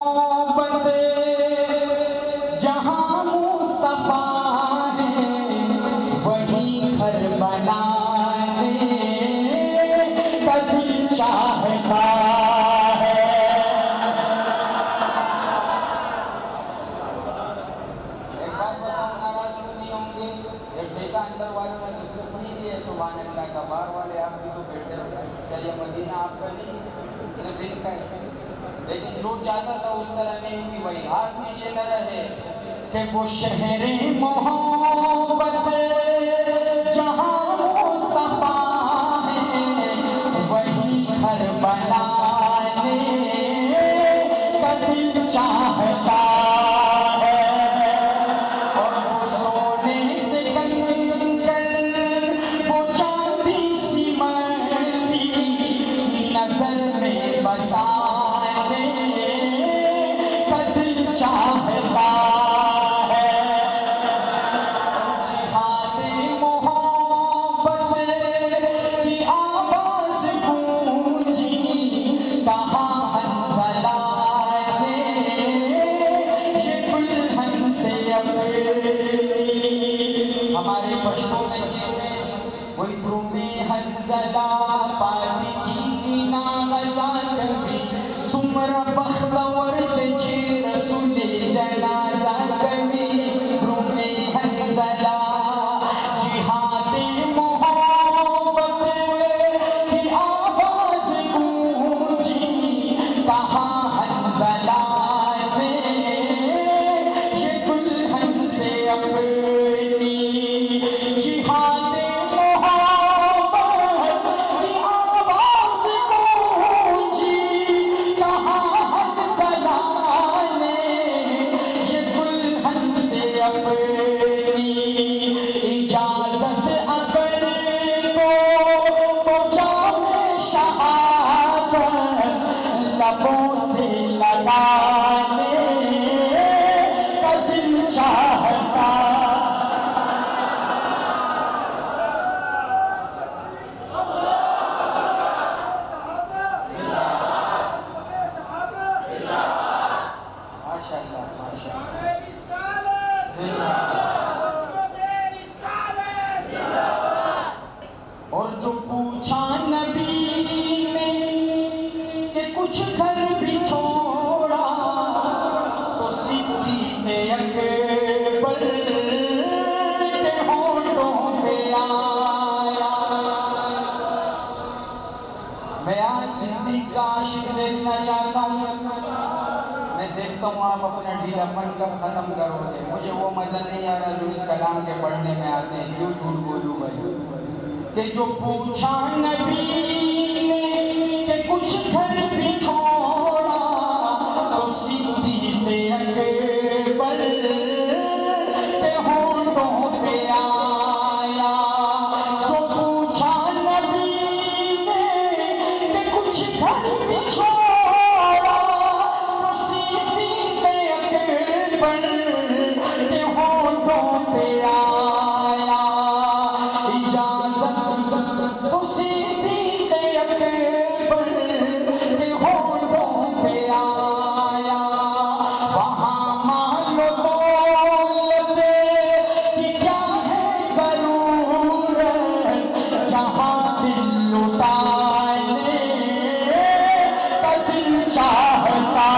محبت جہاں مصطفیٰ ہے وہی گھر بنانے کا دل چاہتا ہے۔ ایک بات بتاؤ، ناراض کیوں نہیں ہوں گے؟ ایک ٹھیکہ اندر والوں نے تو صرف نہیں دیا سبحان اللہ کا، باہر والے آپ بھی تو بیٹھے ہو، کیا یہ مدینہ آپ کا نہیں صرف ان کا ہے؟ لیکن جو چاہتا تھا اس طرح نہیں ہوئی، وہی ہاتھ نیچے نہ رہے کہ وہ شہر محبت جہاں مصطفیٰ ہے وہی گھر بنانے کا دل چاہتا ہے۔ اور وہ سونے سے کنگن وہ چاندی سی مردی نظر میں بسا ہمارے پشتوں میں وہی درومے حنزلہ پاتی کی ناغذا کبھی سمر بختور تجھے رسول جنازہ کبھی درومے حنزلہ جہاد محبت کی آواز گونجی کہاں حنزلہ نے یہ دلہن سے اپنی جہاد محبت کی آواز گونجی کہاں حنزلہ نے یہ دلہن سے اپنی اجازت اگر تو جام شہادت لبوں سے لگانے کا دل چاہتا۔ ماشاءاللہ ماشاءاللہ اور جو پوچھا نبی نے کہ کچھ گھر بھی چھوڑا تو صدیق اکبر کے ہونٹوں پہ آیا۔ میں آج صدیق کا عاشق دیکھنا چاہتا ہوں، میں دیکھتا ہوں آپ اپنا ڈھیلا پن کب ختم کرو گے، مجھے وہ مزہ نہیں آ رہا جو اس کلام کے پڑھنے میں آتے ہیں، کیوں جھوٹ بولوں بھائی؟ کہ جو پوچھا نبی نے کہ کچھ گھر بھی چھوڑا تو صدیق اکبر کے ہونٹوں پہ آیا۔ جو پوچھا نبی نے کہ کچھ گھر بھی چھوڑا تو صدیق اکبر کے ہونٹوں پہ آیا۔ اجازت تو صدیق اکبر کے ہونٹوں پہ آیا۔ وہاں مان لو دولت کی کیا ہے ضرورت جہاں دل لٹانے کا دل چاہتا۔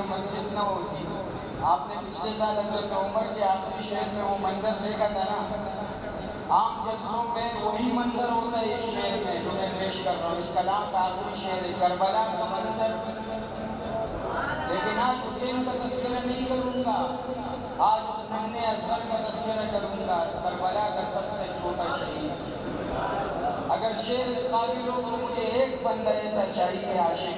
مسجد نہ ہوتی. آپ نے پچھلے سال حضرت عمر کے آخری شعر میں وہ منظر دیکھا تھا نا. عام جلسوں میں وہی منظر ہوتا ہے اس شعر میں جو میں پیش کر رہا ہوں. اس کلام کا آخری شعر ہے کربلا کا منظر. لیکن آج حسین کا تذکرہ نہیں کروں گا, آج اس ننھے اصغر کا تذکرہ کروں گا, کربلا کا سب سے چھوٹا شہید. اگر شعر اس قابل ہو تو مجھے ایک بندہ ایسا چاہیے عاشق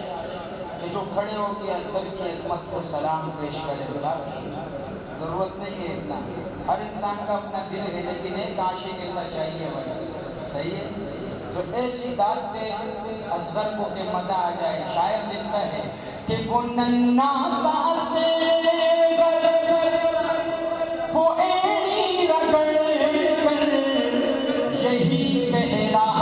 کہ جو کھڑے ہو کے اصغر کی عظمت کو سلام پیش کرے. ضرورت نہیں ہے اتنا, ہر انسان کا اپنا دل ہے, لیکن ایک عاشق ایسا چاہیے. صحیح ہے, تو ایسی داد پہ اصغر کو کہ مزہ آ جائے. شاعر لکھتا ہے کہ وہ ننھا سا اصغر وہ ایڑی رگڑ کر یہی کہہ رہا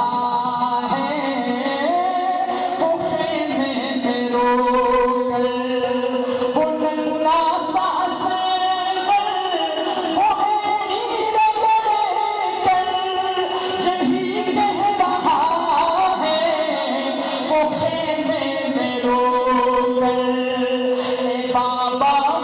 بابا